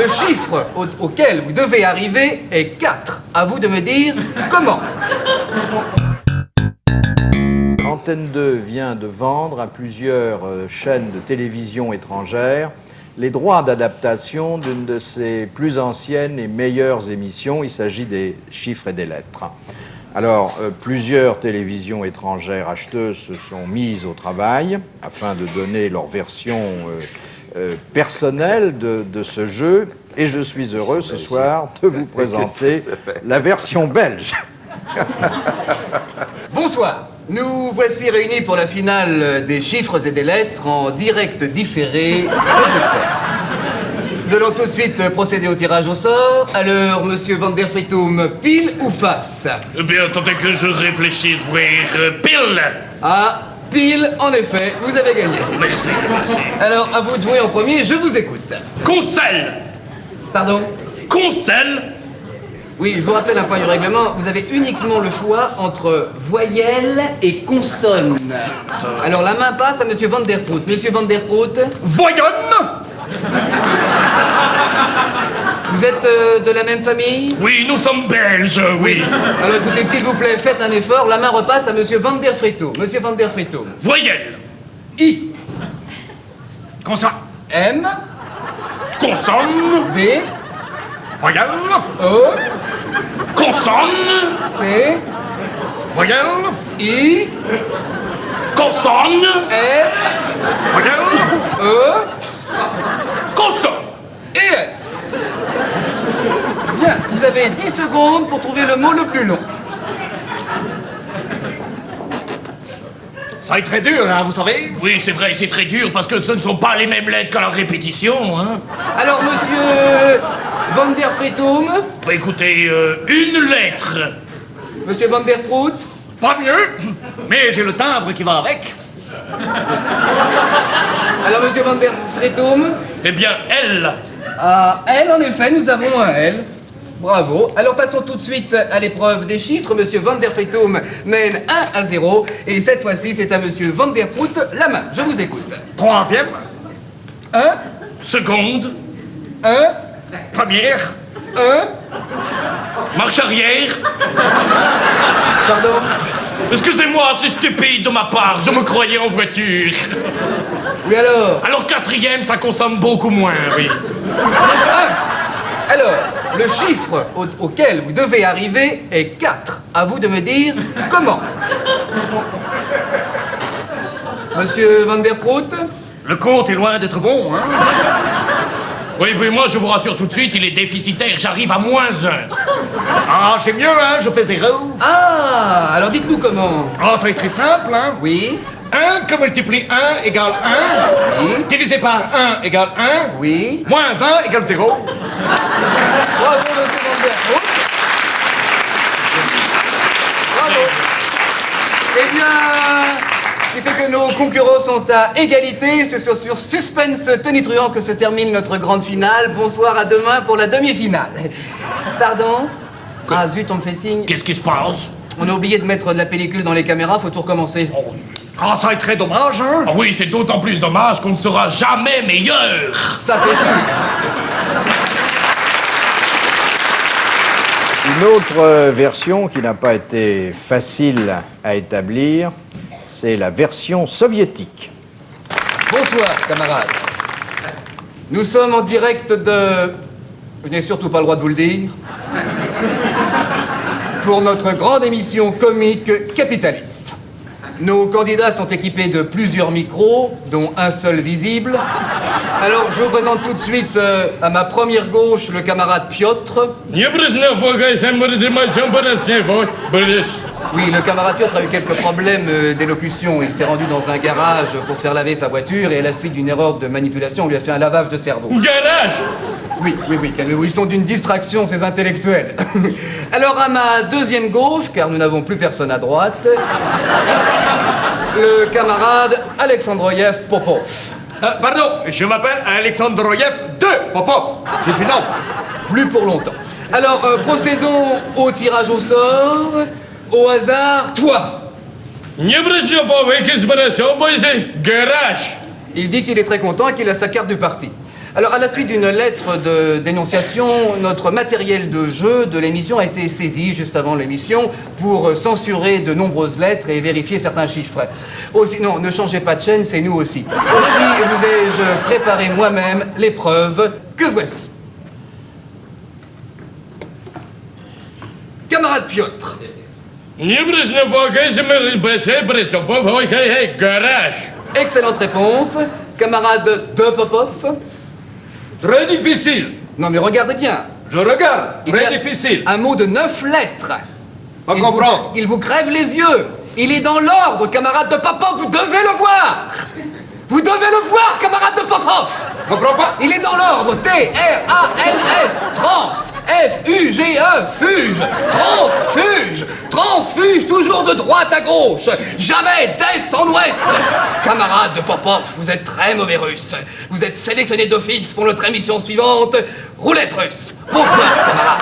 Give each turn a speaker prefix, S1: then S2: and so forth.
S1: le chiffre auquel vous devez arriver est 4. À vous de me dire comment.
S2: Antenne 2 vient de vendre à plusieurs chaînes de télévision étrangères les droits d'adaptation d'une de ses plus anciennes et meilleures émissions. Il s'agit des chiffres et des lettres. Alors, plusieurs télévisions étrangères acheteuses se sont mises au travail afin de donner leur version personnelle de ce jeu. Et je suis heureux ce soir de vous présenter la version belge.
S1: Bonsoir. Nous voici réunis pour la finale des chiffres et des lettres en direct différé de Bruxelles. Nous allons tout de suite procéder au tirage au sort. Alors, monsieur Van der Fritum, pile ou face?
S3: Eh bien, attendez que je réfléchisse, frère. Pile!
S1: Ah, pile, en effet, vous avez gagné.
S3: Merci, merci.
S1: Alors, à vous de jouer en premier, je vous écoute.
S3: Concelle!
S1: Pardon?
S3: Concelle!
S1: Oui, je vous rappelle un point du règlement, vous avez uniquement le choix entre voyelle et consonne. Alors, la main passe à monsieur Van der Prout. Monsieur Van der Prout,
S3: Voyonne!
S1: vous êtes de la même famille?
S3: Oui, nous sommes belges, oui.
S1: Alors écoutez, s'il vous plaît, faites un effort. La main repasse à monsieur Van der Fritum. Monsieur Van der Fritum.
S3: Voyelle!
S1: I.
S3: Consonne!
S1: M.
S3: Consonne!
S1: B.
S3: Voyelle!
S1: O.
S3: Consonne!
S1: C.
S3: Voyelle!
S1: I.
S3: Consonne!
S1: F.
S3: Voyelle!
S1: E.
S3: Consonne!
S1: Et S. Bien, vous avez 10 secondes pour trouver le mot le plus long.
S4: Ça va être très dur, hein, vous savez.
S3: Oui, c'est vrai, c'est très dur parce que ce ne sont pas les mêmes lettres qu'à la répétition, hein.
S1: Alors, monsieur Van der Fritum,
S3: Bah, écoutez, une lettre.
S1: monsieur Van der Prout,
S4: Pas mieux, mais j'ai le timbre qui va avec.
S1: alors monsieur Van der Fritum,
S3: Eh bien, elle.
S1: à L, en effet, nous avons un L. Bravo. Alors passons tout de suite à l'épreuve des chiffres. Monsieur Van der Fritum mène 1-0. Et cette fois-ci, c'est à monsieur Van der Prout la main. Je vous écoute.
S4: Troisième,
S1: 1,
S3: Seconde.
S1: 1,
S4: première,
S1: 1,
S3: Marche arrière.
S1: pardon.
S3: Excusez-moi, c'est stupide de ma part. Je me croyais en voiture.
S1: Oui alors.
S3: Alors, quatrième, ça consomme beaucoup moins, oui.
S1: 1. Alors, le chiffre auquel vous devez arriver est 4. À vous de me dire comment. Monsieur Van der Prout,
S4: le compte est loin d'être bon, hein.
S3: Oui, puis moi, je vous rassure tout de suite, il est déficitaire. J'arrive à -1.
S4: Ah, j'ai mieux, hein, je fais 0.
S1: ah, alors dites-nous comment.
S4: Ah, ça va être très simple, hein.
S1: Oui,
S4: 1 que multiplie 1 égale 1,
S1: oui,
S4: divisé par 1 égale 1,
S1: oui.
S4: moins 1 égale 0.
S1: Bravo, monsieur Van der Prout. Bravo. Eh bien, ce qui fait que nos concurrents sont à égalité. C'est sur suspense tonitruant que se termine notre grande finale. Bonsoir, à demain pour la demi-finale. Pardon? Ah zut, on me fait signe.
S3: Qu'est-ce qui se passe?
S1: On a oublié de mettre de la pellicule dans les caméras, faut tout recommencer.
S4: Ah, ça va être très dommage, hein.
S3: Ah oui, c'est d'autant plus dommage qu'on ne sera jamais meilleur.
S1: Ça, c'est sûr.
S2: Une autre version qui n'a pas été facile à établir, c'est la version soviétique.
S1: Bonsoir, camarades. Nous sommes en direct de... Je n'ai surtout pas le droit de vous le dire. Pour notre grande émission comique capitaliste. Nos candidats sont équipés de plusieurs micros, dont un seul visible. Alors, je vous présente tout de suite à ma première gauche le camarade Piotr. Oui, le camarade Piotr a eu quelques problèmes d'élocution. Il s'est rendu dans un garage pour faire laver sa voiture et à la suite d'une erreur de manipulation, on lui a fait un lavage de cerveau.
S3: Garage.
S1: Oui, calmez-vous, ils sont d'une distraction, ces intellectuels. Alors, à ma deuxième gauche, car nous n'avons plus personne à droite, le camarade Alexandroyev Popov.
S4: Pardon, je m'appelle Alexandroyev de Popov. Je suis non.
S1: Plus pour longtemps. Alors, procédons au tirage au sort. Au hasard, toi.
S3: Garage.
S1: Il dit qu'il est très content et qu'il a sa carte du parti. Alors, à la suite d'une lettre de dénonciation, notre matériel de jeu de l'émission a été saisi juste avant l'émission pour censurer de nombreuses lettres et vérifier certains chiffres. Aussi, non, ne changez pas de chaîne, c'est nous aussi. Aussi, vous ai-je préparé moi-même les preuves que voici. Camarade Piotr,
S3: Garage.
S1: excellente réponse. Camarade de Popov.
S4: Très difficile.
S1: Non mais regardez bien.
S4: Je regarde.
S1: Il y
S4: Très
S1: a
S4: difficile.
S1: un mot de 9 lettres.
S4: Pas
S1: Il
S4: comprendre.
S1: il vous crève les yeux. Il est dans l'ordre, camarade de Popov, vous devez le voir. Vous devez le voir, camarade de Popov.
S4: Comprends pas?
S1: Il est dans l'ordre. T-R-A-N-S. Trans. F-U-G-E. Fuge. Transfuge. Transfuge, toujours de droite à gauche. Jamais d'est en ouest. Camarade de Popov, vous êtes très mauvais russe. Vous êtes sélectionné d'office pour notre émission suivante, Roulette russe. Bonsoir, camarade.